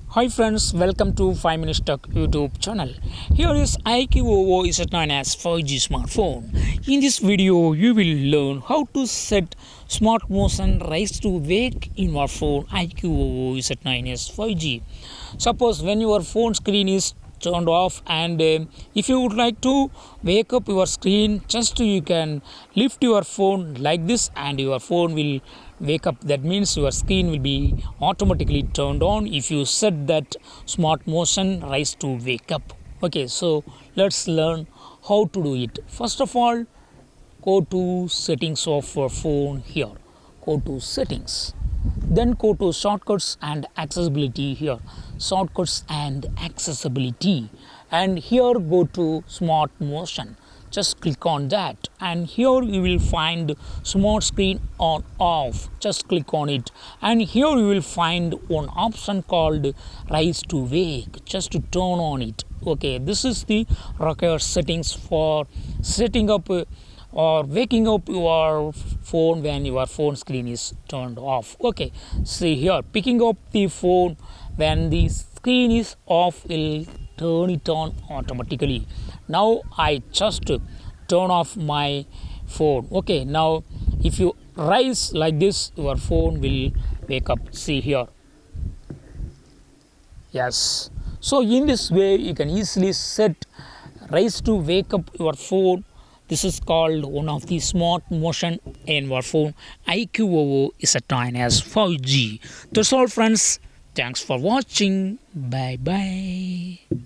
Hi friends, welcome to 5 Minutes Tech YouTube channel. Here is iQOO Z9s 5G smartphone. In this video, you will learn how to set smart motion rise to wake in your phone iQOO Z9s 5G. Suppose when your phone screen is turned off and if you would like to wake up your screen, just you can lift your phone like this and your phone will wake up. That means your screen will be automatically turned on if you set that smart motion rise to wake up. Okay, so let's learn how to do it. First of all, go to settings of your phone. Here go to settings, then go to shortcuts and accessibility. Here shortcuts and accessibility, and here go to smart motion. Just click on that, and here you will find smart screen on off. Just click on it, and here you will find one option called rise to wake. Just to turn on it. Okay, this is the required settings for setting up or waking up your phone when your phone screen is turned off. Okay, see here, picking up the phone when the screen is off will turn it on automatically. Now I just turn off my phone. Okay, now if you rise like this, your phone will wake up. See here. Yes, so in this way you can easily set rise to wake up your phone. This is called one of the smart motion in your phone iQOO Z9s 5G. That's all friends. Thanks for watching. Bye bye.